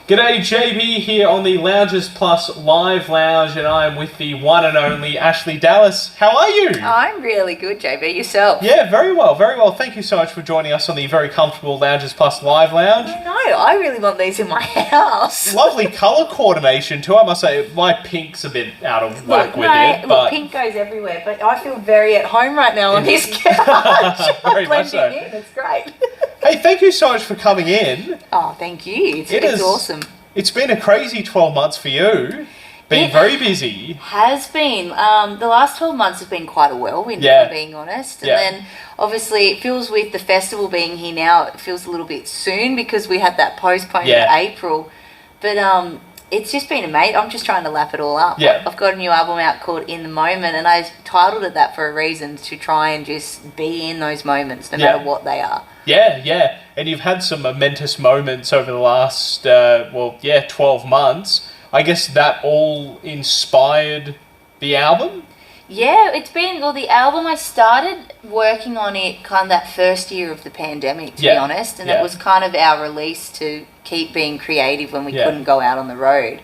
G'day, JB here on the Loungers Plus Live Lounge, and I'm with the one and only Ashleigh Dallas. How are you? I'm really good, JB. Yourself? Yeah, very well, very well. Thank you so much for joining us on the very comfortable Loungers Plus Live Lounge. I know, I really want these in my house. Lovely colour coordination too, I must say. My pink's a bit out of whack with it. Look, pink goes everywhere, but I feel very at home right now on this couch. Very much so. In. It's great. Hey, thank you so much for coming in. Oh, thank you. It's awesome. It's been a crazy 12 months for you. Been very busy. Has been. The last 12 months have been quite a whirlwind, if I'm being honest. And then, obviously, it feels with the festival being here now, it feels a little bit soon because we had that postponed to April. But it's just been amazing. I'm just trying to lap it all up. Yeah. I've got a new album out called In the Moment, and I titled it that for a reason, to try and just be in those moments, no matter what they are. Yeah. And you've had some momentous moments over the last, 12 months. I guess that all inspired the album? Yeah, it's been, the album, I started working on it kind of that first year of the pandemic, to be honest. And it was kind of our release to keep being creative when we couldn't go out on the road.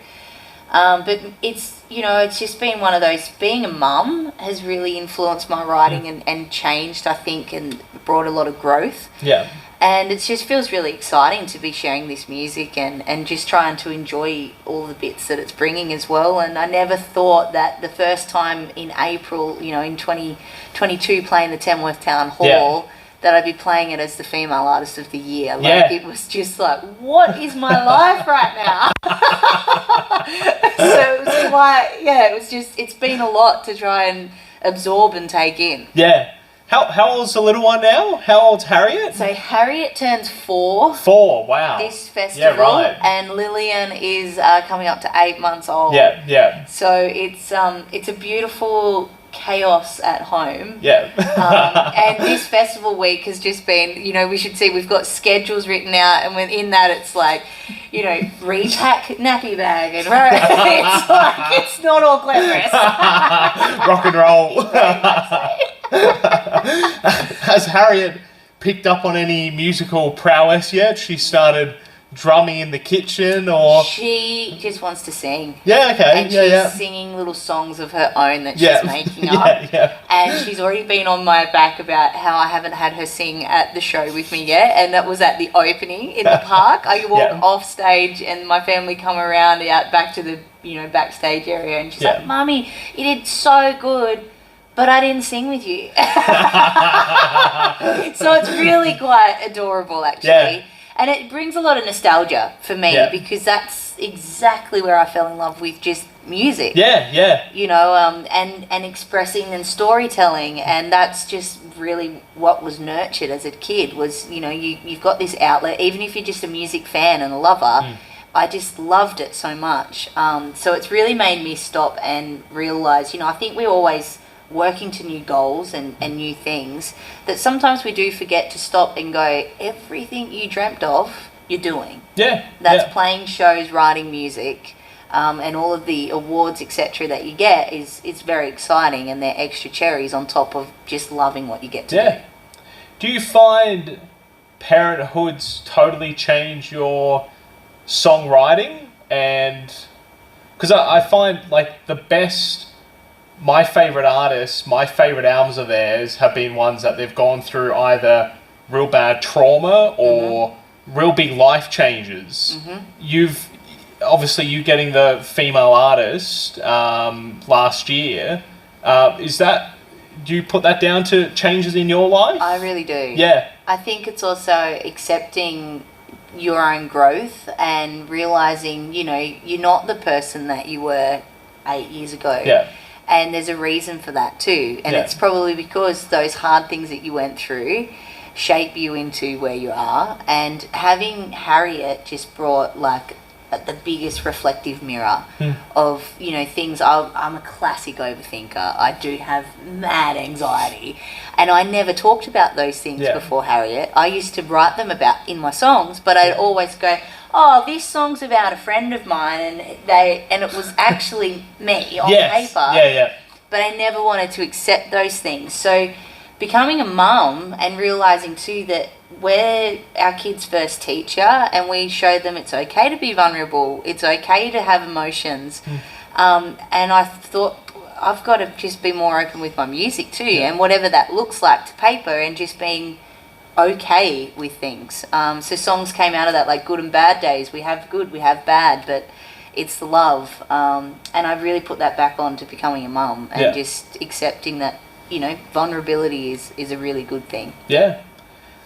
But it's, it's just been one of those, being a mum has really influenced my writing and changed, I think, and brought a lot of growth. Yeah. And it just feels really exciting to be sharing this music and just trying to enjoy all the bits that it's bringing as well. And I never thought that the first time in April, in 2022 playing the Tamworth Town Hall, that I'd be playing it as the Female Artist of the Year. It was just like, what is my life right now? So it was quite, it's been a lot to try and absorb and take in. Yeah. How old's the little one now? How old's Harriet? So Harriet turns 4. 4, wow. This festival. Yeah, right. And Lillian is coming up to 8 months old. Yeah. So it's a beautiful chaos at home. Yeah. And this festival week has just been, we should see, we've got schedules written out, and within that it's like, repack nappy bag, and it's like, it's not all glamorous. Rock and roll. Has Harriet picked up on any musical prowess yet? She started drumming in the kitchen, or she just wants to sing. Yeah, okay. And she's singing little songs of her own that she's making up. And she's already been on my back about how I haven't had her sing at the show with me yet, and that was at the opening in the park. I walk off stage and my family come around out back to the backstage area, and she's like, "Mummy, you did so good, but I didn't sing with you." So it's really quite adorable, actually. And it brings a lot of nostalgia for me because that's exactly where I fell in love with just music. Yeah. And expressing and storytelling, and that's just really what was nurtured as a kid was, you've got this outlet, even if you're just a music fan and a lover. I just loved it so much. So it's really made me stop and realise, I think we always working to new goals and new things, that sometimes we do forget to stop and go, everything you dreamt of, you're doing. That's playing shows, writing music, and all of the awards, etc. that you get is very exciting, and they're extra cherries on top of just loving what you get to do. Do you find parenthood's totally changed your songwriting? And because I find like my favourite artists, my favourite albums of theirs have been ones that they've gone through either real bad trauma or real big life changes. You've obviously, you getting the Female Artist last year, do you put that down to changes in your life? I really do. Yeah. I think it's also accepting your own growth and realising, you're not the person that you were 8 years ago. Yeah. And there's a reason for that too. And it's probably because those hard things that you went through shape you into where you are. And having Harriet just brought like the biggest reflective mirror of, things. I'm a classic overthinker. I do have mad anxiety. And I never talked about those things before Harriet. I used to write them in my songs, but I'd always go, oh, this song's about a friend of mine, and it was actually me on paper. But I never wanted to accept those things. So becoming a mum and realising too that we're our kids' first teacher, and we show them it's okay to be vulnerable. It's okay to have emotions. And I thought I've got to just be more open with my music too, and whatever that looks like to paper, and just being okay with things. So songs came out of that, like Good and Bad Days. We have good, we have bad, but it's the love. And I really put that back on to becoming a mum, and just accepting that, you know, vulnerability is a really good thing. Yeah.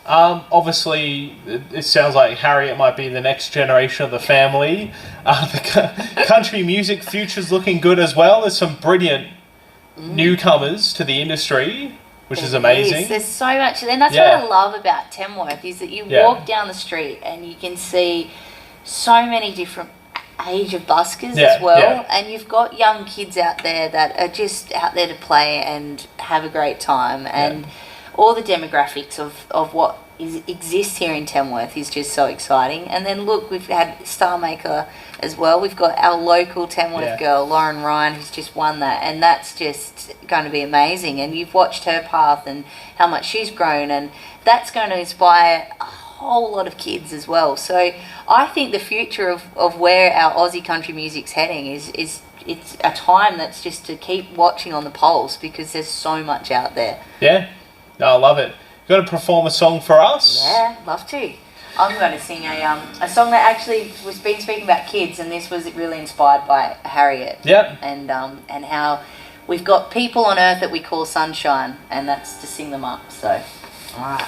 Obviously, it sounds like Harriet might be the next generation of the family. The country music future's looking good as well. There's some brilliant newcomers to the industry, which is amazing. There's so much, and that's what I love about Tamworth, is that you walk down the street and you can see so many different age of buskers as well, and you've got young kids out there that are just out there to play and have a great time, and all the demographics of what exists here in Tamworth is just so exciting. And then look, we've had Star Maker as well. We've got our local Tamworth girl, Lauren Ryan, who's just won that, and that's just going to be amazing. And you've watched her path and how much she's grown, and that's going to inspire a whole lot of kids as well. So I think the future of where our Aussie country music's heading is it's a time that's just to keep watching on the pulse, because there's so much out there. Yeah. No, I love it. You got to perform a song for us? Yeah, love to. I'm going to sing a song that actually was been speaking about kids, and this was really inspired by Harriet. Yep. And how we've got people on earth that we call sunshine, and that's to sing them up. So, all right.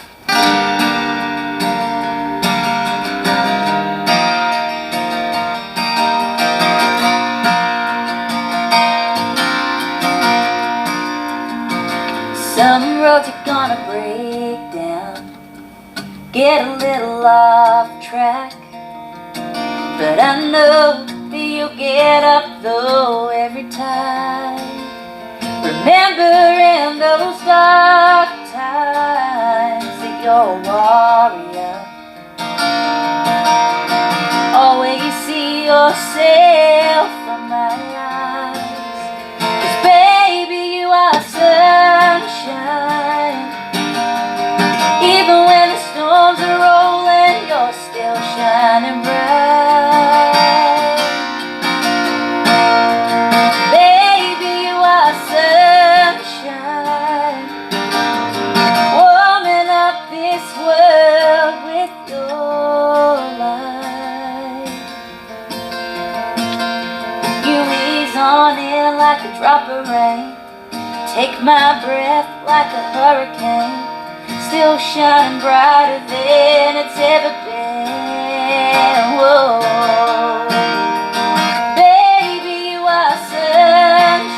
Some roads are gonna break down, get a little off track, but I know that you'll get up though every time. Remembering those dark times that you're a warrior, always see yourself from my eyes, 'cause baby you are sunshine. Even when the storms are rolling, you're still shining bright. Baby, you are sunshine, warming up this world with your light. You ease on in like a drop of rain, take my breath like a hurricane, still shining brighter than it's ever been. Whoa, baby, you are sunshine.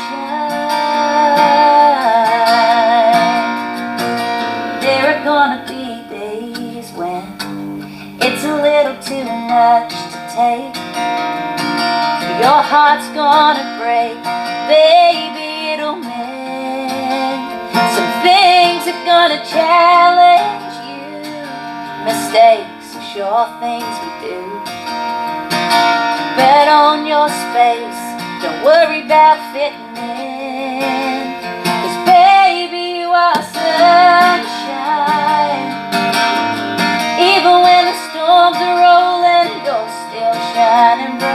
There are gonna be days when it's a little too much to take, your heart's gonna break, baby, it'll mend. Some things are gonna challenge you, mistakes are sure things we do. Bet on your space, don't worry about fitting in, 'cause baby, you are sunshine. Even when the storms are rolling, you're still shining bright.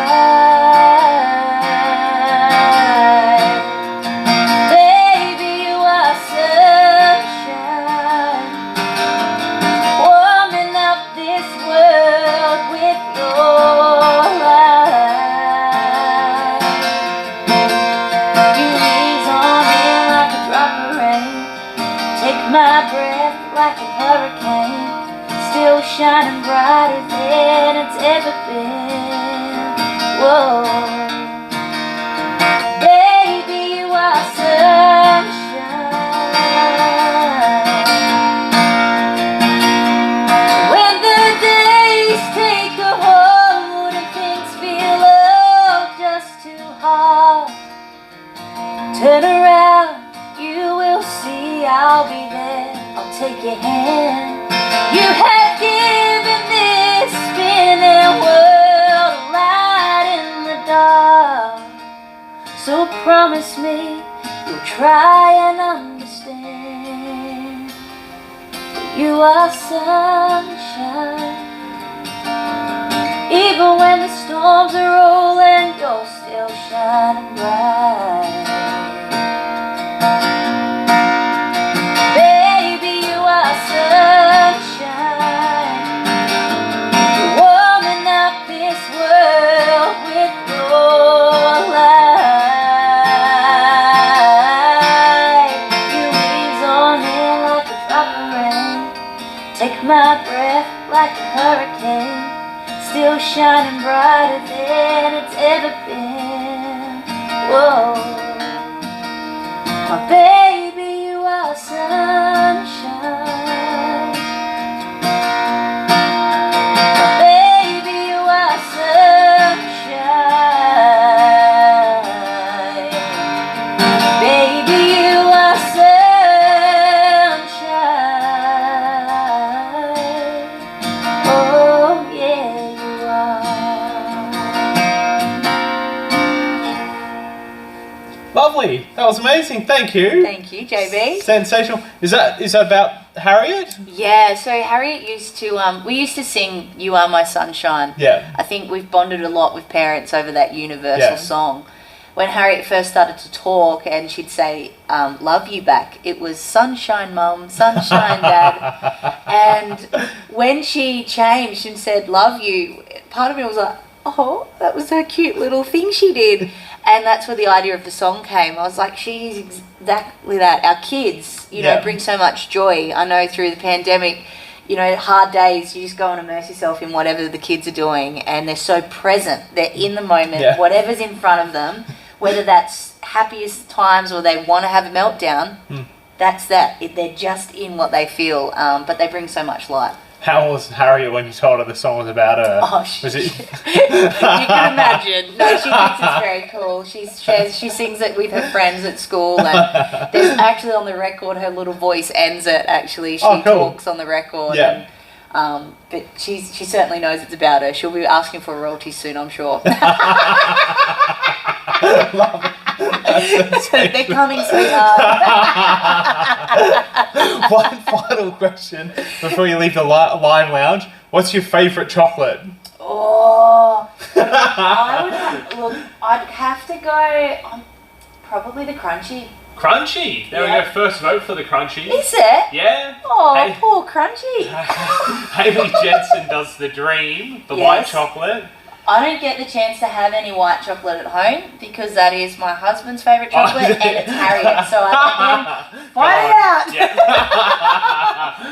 My breath like a hurricane, still shining brighter than it's ever been. Whoa, baby, you are sunshine. When the days take a hold and things feel oh just too hard, turn around, you will see I'll be there. I'll take your hand. You have given this spinning world a light in the dark, so promise me you'll try and understand. You are sunshine. Even when the storms are rolling, you're still shining bright. Baby, you are sunshine. You're warming up this world with your light. You ease on in like a drop of rain. Take my breath like a hurricane. Still shining brighter than it's ever been. Whoa, my baby, you are sunshine. My baby, you are sunshine. Baby, you are sunshine. Oh yeah. Lovely. That was amazing. Thank you. Thank you, JB. Sensational. Is that about Harriet? Yeah, so Harriet used to, we used to sing You Are My Sunshine. Yeah. I think we've bonded a lot with parents over that universal song. When Harriet first started to talk and she'd say, love you back, it was sunshine mum, sunshine dad. And when she changed and said love you, part of me was like, oh, that was a cute little thing she did. And that's where the idea of the song came. I was like, she's exactly that. Our kids, you know, bring so much joy. I know through the pandemic, you know, hard days, you just go and immerse yourself in whatever the kids are doing. And they're so present. They're in the moment, whatever's in front of them, whether that's happiest times or they want to have a meltdown, that's that. They're just in what they feel, but they bring so much light. How was Harriet when you told her the song was about her? Oh, was it? You can imagine. No, she thinks it's very cool. She sings it with her friends at school, and there's actually on the record her little voice ends it. Actually, she talks on the record. Yeah. And, but she certainly knows it's about her. She'll be asking for royalties soon, I'm sure. Love it. They're coming, sweetheart. One final question before you leave the live lounge. What's your favourite chocolate? Oh, I'd have to go on probably the crunchy. Crunchy. There we go. First vote for the crunchy. Is it? Yeah. Oh, poor crunchy. Haley Jensen does the dream, the white chocolate. I don't get the chance to have any white chocolate at home because that is my husband's favourite chocolate and it's Harriet. So I let him find it out. Yeah.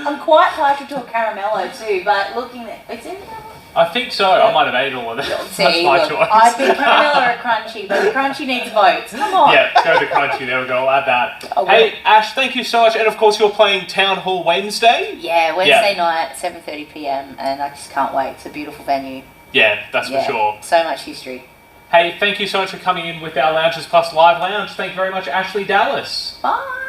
I'm quite partial to a caramello too, but looking at it's in there. I think so. I might have ate all of it. That's my choice. I'd be caramello or crunchy, but the crunchy needs votes. Come on. Yeah, go to crunchy. There we go. I'll add that. Hey, Ash, thank you so much. And of course, you're playing Town Hall Wednesday. Yeah, Wednesday night, 7:30 p.m. And I just can't wait. It's a beautiful venue. Yeah, that's for sure. So much history. Hey, thank you so much for coming in with our Lounges Plus Live Lounge. Thank you very much, Ashleigh Dallas. Bye.